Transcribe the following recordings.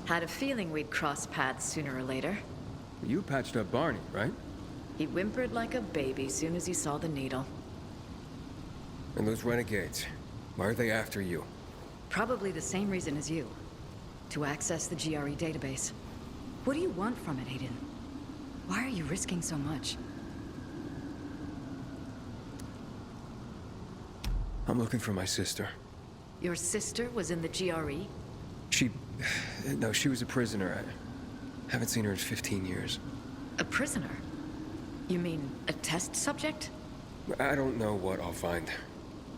Had a feeling we'd cross paths sooner or later. You patched up Barney, right? He whimpered like a baby soon as he saw the needle. And those renegades, why are they after you? Probably the same reason as you. To access the GRE database. What do you want from it, Aiden? Why are you risking so much? I'm looking for my sister. Your sister was in the GRE? No, she was a prisoner. I haven't seen her in 15 years. A prisoner? You mean a test subject? I don't know what I'll find.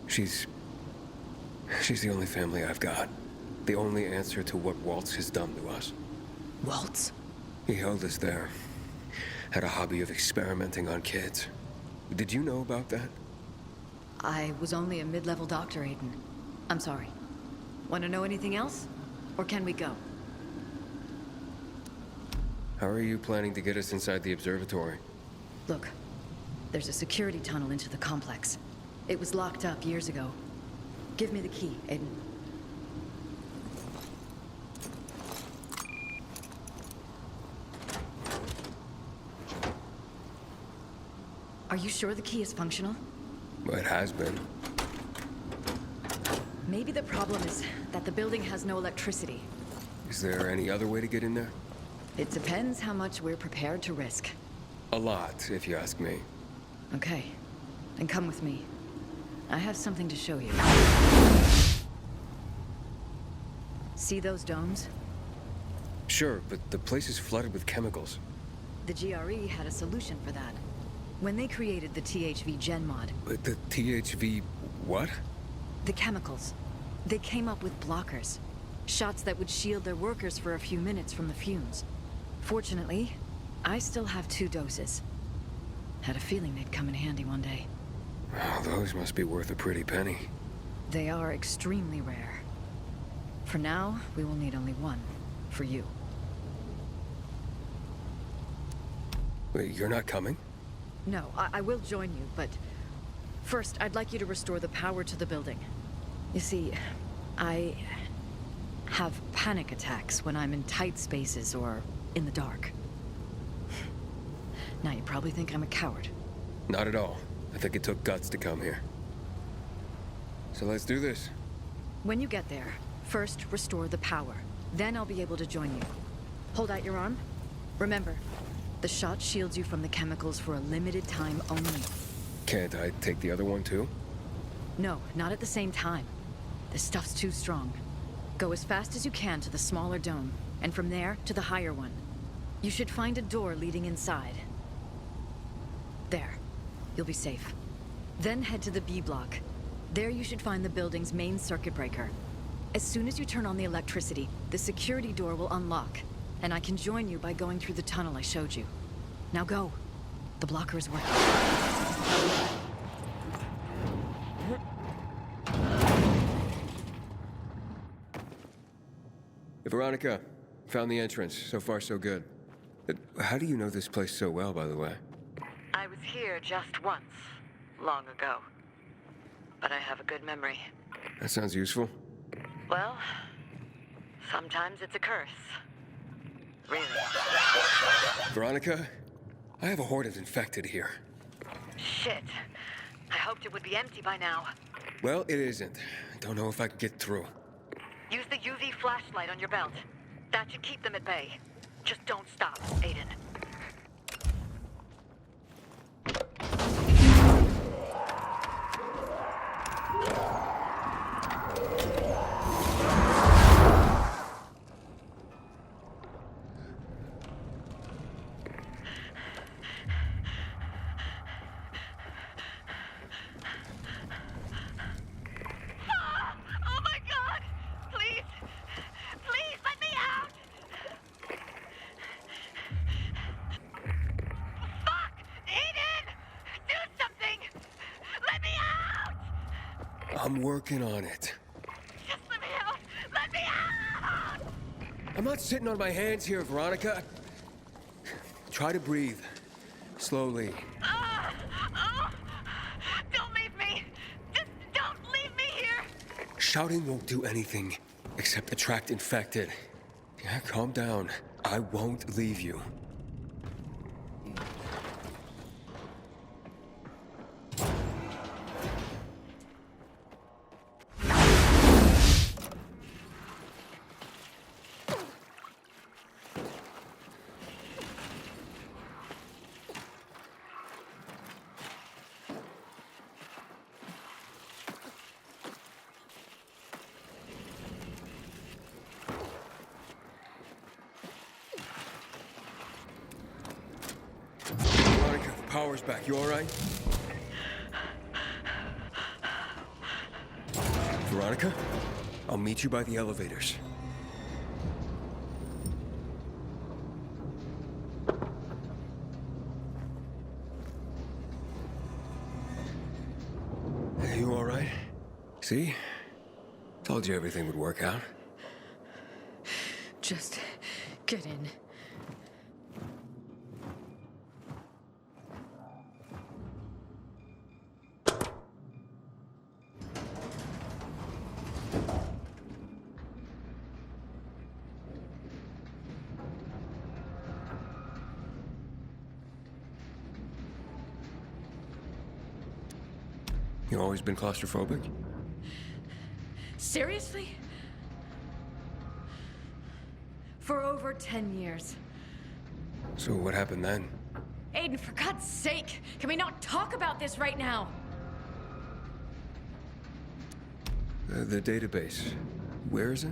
She's the only family I've got. The only answer to what Waltz has done to us. Waltz? He held us there. Had a hobby of experimenting on kids. Did you know about that? I was only a mid-level doctor, Aiden. I'm sorry. Want to know anything else? Or can we go? How are you planning to get us inside the observatory? Look, there's a security tunnel into the complex. It was locked up years ago. Give me the key, Aiden. Are you sure the key is functional? Well, it has been. Maybe the problem is that the building has no electricity. Is there any other way to get in there? It depends how much we're prepared to risk. A lot, if you ask me. Okay, then come with me. I have something to show you. See those domes? Sure, but the place is flooded with chemicals. The GRE had a solution for that. When they created the THV gen mod. The THV... what? The chemicals. They came up with blockers. Shots that would shield their workers for a few minutes from the fumes. Fortunately, I still have 2 doses. Had a feeling they'd come in handy one day. Oh, those must be worth a pretty penny. They are extremely rare. For now, we will need only 1. For you. Wait, you're not coming? No, I will join you, but... First, I'd like you to restore the power to the building. You see, I... have panic attacks when I'm in tight spaces or in the dark. Now you probably think I'm a coward. Not at all. I think it took guts to come here. So let's do this. When you get there, first restore the power. Then I'll be able to join you. Hold out your arm. Remember, the shot shields you from the chemicals for a limited time only. Can't I take the other one too? No, not at the same time. This stuff's too strong. Go as fast as you can to the smaller dome, and from there to the higher one. You should find a door leading inside. There. You'll be safe. Then head to the B block. There you should find the building's main circuit breaker. As soon as you turn on the electricity, the security door will unlock, and I can join you by going through the tunnel I showed you. Now go. The blocker is working. Veronica, found the entrance. So far, so good. How do you know this place so well, by the way? I was here just once, long ago. But I have a good memory. That sounds useful. Well, sometimes it's a curse. Really. Veronica, I have a horde of infected here. Shit. I hoped it would be empty by now. Well, it isn't. Don't know if I can get through. Use the UV flashlight on your belt. That should keep them at bay. Just don't stop, Aiden. I'm working on it. Just let me out! Let me out! I'm not sitting on my hands here, Veronica. Try to breathe. Slowly. Don't leave me! Just don't leave me here! Shouting won't do anything except attract infected. Yeah, calm down. I won't leave you. Veronica, the power's back. You all right? Veronica? I'll meet you by the elevators. Hey, you all right? See? Told you everything would work out. Just get in. You always been claustrophobic? Seriously? For over 10 years. So what happened then? Aiden, for God's sake, can we not talk about this right now? The database. Where is it?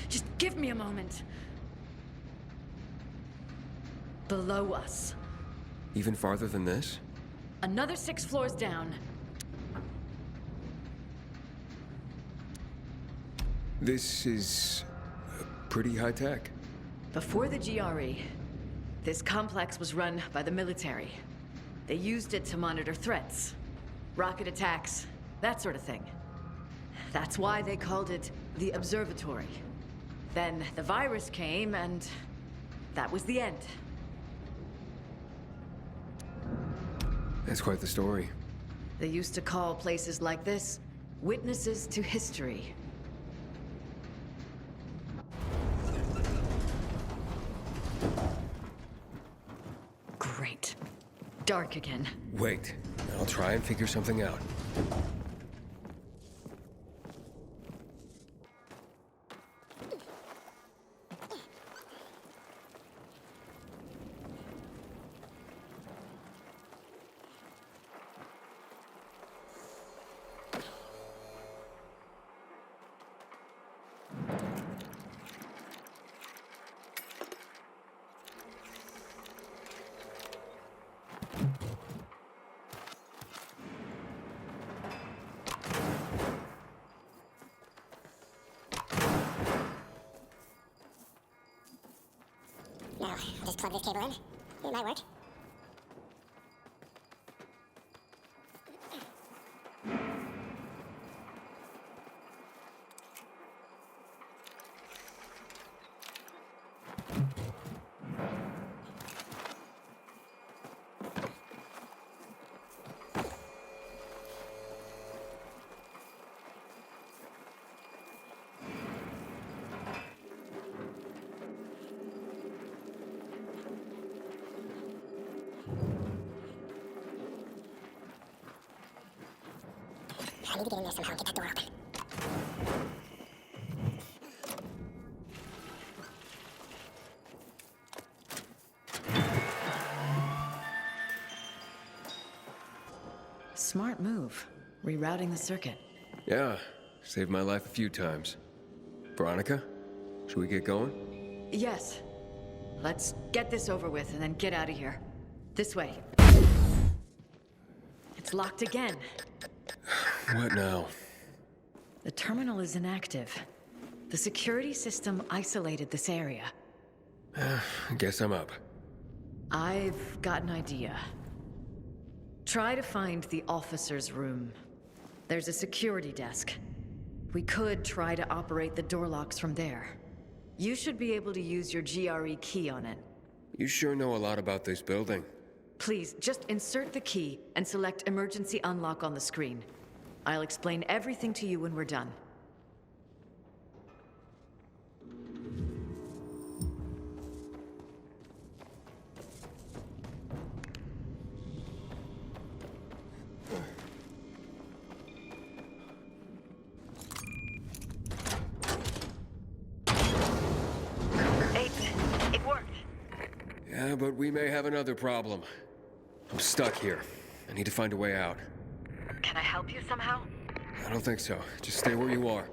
Just give me a moment. Below us. Even farther than this? Another 6 floors down. This is pretty high tech. Before the GRE, this complex was run by the military. They used it to monitor threats, rocket attacks, that sort of thing. That's why they called it the observatory. Then the virus came, and that was the end. That's quite the story. They used to call places like this witnesses to history. Great. Dark again. Wait, I'll try and figure something out. Now, I'll just plug this cable in. It might work. I need to get in there somehow and get that door open. Smart move. Rerouting the circuit. Yeah, saved my life a few times. Veronica, should we get going? Yes. Let's get this over with and then get out of here. This way. It's locked again. What now? The terminal is inactive. The security system isolated this area. I guess I'm up. I've got an idea. Try to find the officer's room. There's a security desk. We could try to operate the door locks from there. You should be able to use your GRE key on it. You sure know a lot about this building. Please, just insert the key and select emergency unlock on the screen. I'll explain everything to you when we're done. Yeah, but we may have another problem. I'm stuck here. I need to find a way out. Can I help you somehow? I don't think so. Just stay where you are.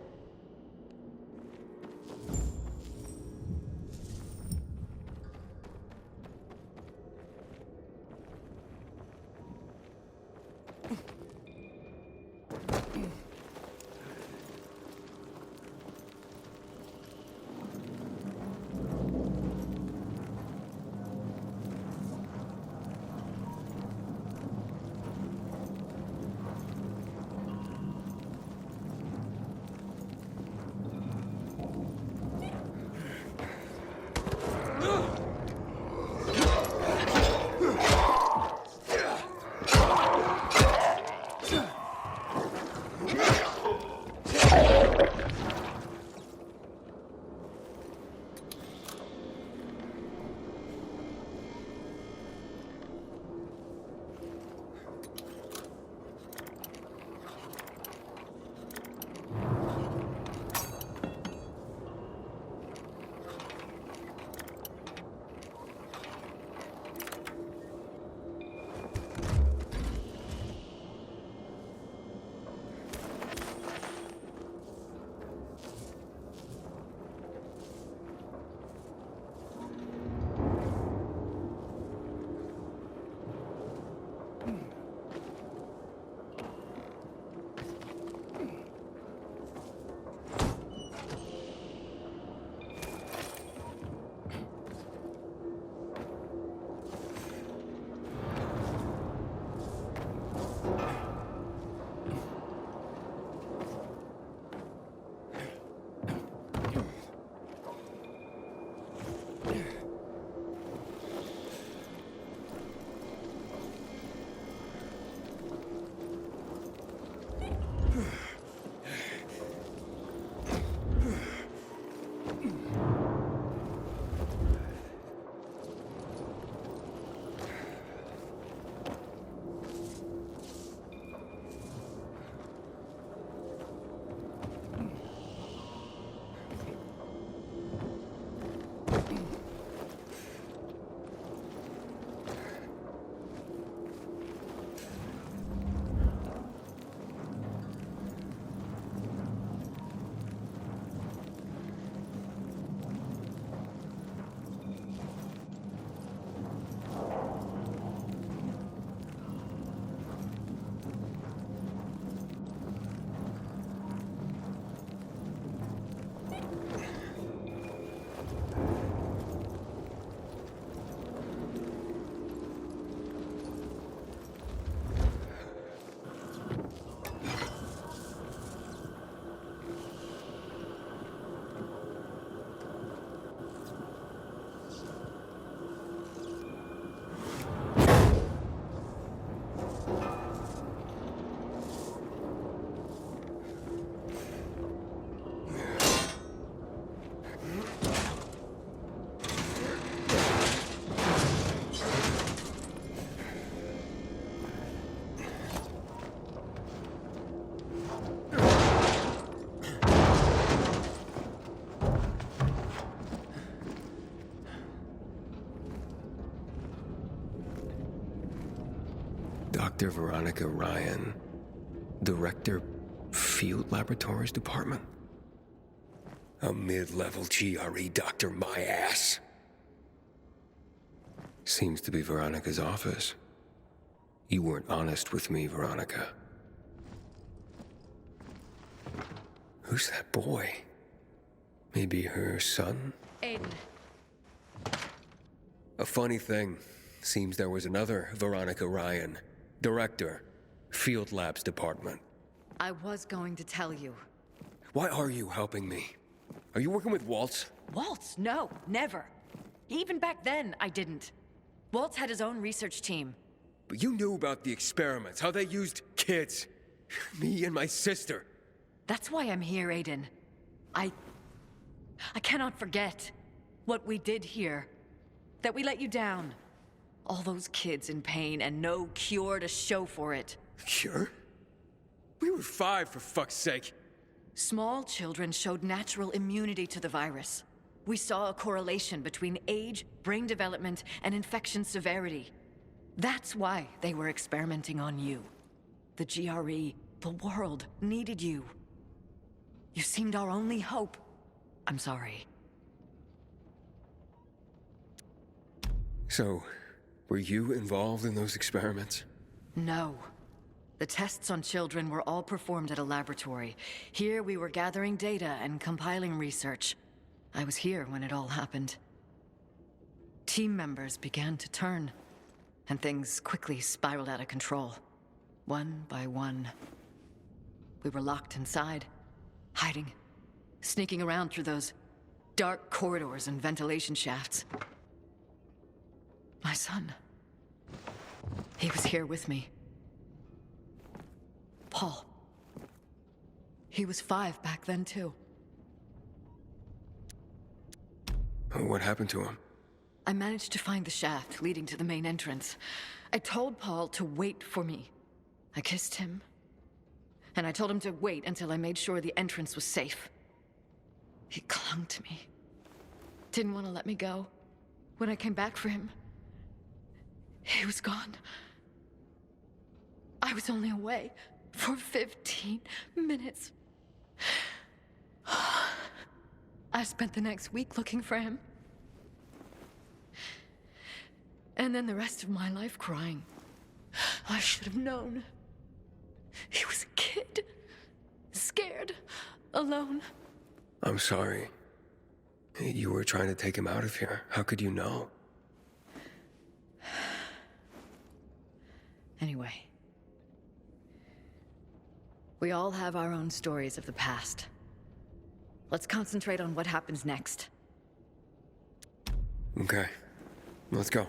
Dr. Veronica Ryan, Director, Field Laboratories Department? A mid-level GRE doctor, my ass. Seems to be Veronica's office. You weren't honest with me, Veronica. Who's that boy? Maybe her son? Aiden. A funny thing. Seems there was another Veronica Ryan, Director, Field Labs Department. I was going to tell you. Why are you helping me? Are you working with Waltz? Waltz? No, never. Even back then, I didn't. Waltz had his own research team. But you knew about the experiments, how they used kids. Me and my sister. That's why I'm here, Aiden. I cannot forget what we did here. That we let you down. All those kids in pain and no cure to show for it. Cure? We were 5, for fuck's sake. Small children showed natural immunity to the virus. We saw a correlation between age, brain development, and infection severity. That's why they were experimenting on you. The GRE, the world, needed you. You seemed our only hope. I'm sorry. So, were you involved in those experiments? No. The tests on children were all performed at a laboratory. Here we were gathering data and compiling research. I was here when it all happened. Team members began to turn, and things quickly spiraled out of control. One by one. We were locked inside, hiding, sneaking around through those dark corridors and ventilation shafts. My son. He was here with me. Paul. He was 5 back then, too. What happened to him? I managed to find the shaft leading to the main entrance. I told Paul to wait for me. I kissed him. And I told him to wait until I made sure the entrance was safe. He clung to me. Didn't want to let me go. When I came back for him, he was gone. I was only away for 15 minutes. I spent the next week looking for him. And then the rest of my life crying. I should have known. He was a kid. Scared. Alone. I'm sorry. You were trying to take him out of here. How could you know? Anyway. We all have our own stories of the past. Let's concentrate on what happens next. Okay. Let's go.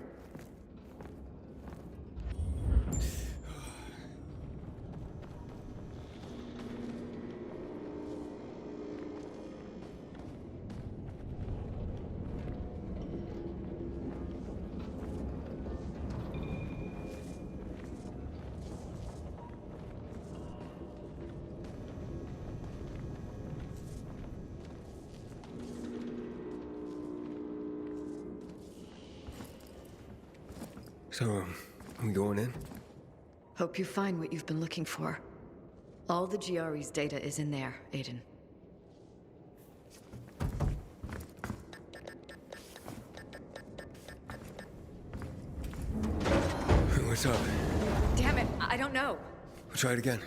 So, are we going in? Hope you find what you've been looking for. All the GRE's data is in there, Aiden. What's up? Damn it, I don't know. We'll try it again.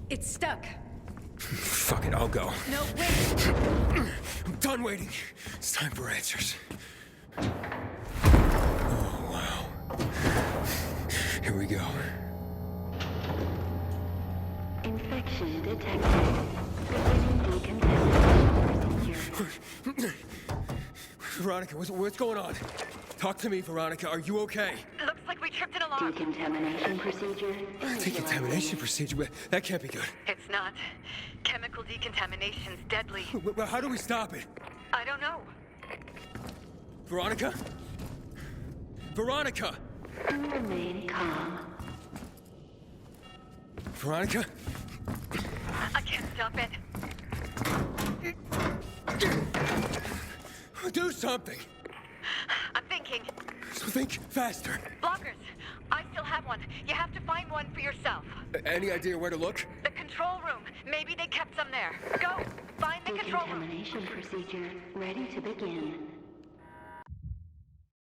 It's stuck. Fuck it, I'll go. No, wait! I'm done waiting. It's time for answers. Oh, wow. Here we go. Infection detected. Beginning decontamination procedure. Veronica, what's going on? Talk to me, Veronica. Are you okay? Looks like we tripped an alarm. Decontamination procedure. Decontamination procedure? But that can't be good. It's not. Chemical decontamination's deadly. Well, how do we stop it? I don't know. Veronica? Veronica! Remain calm. Veronica? I can't stop it. Do something! I'm thinking. So think faster. Blockers. I still have one. You have to find one for yourself. Any idea where to look? The control room. Maybe they kept some there. Go. Find the control room. Decontamination procedure ready to begin.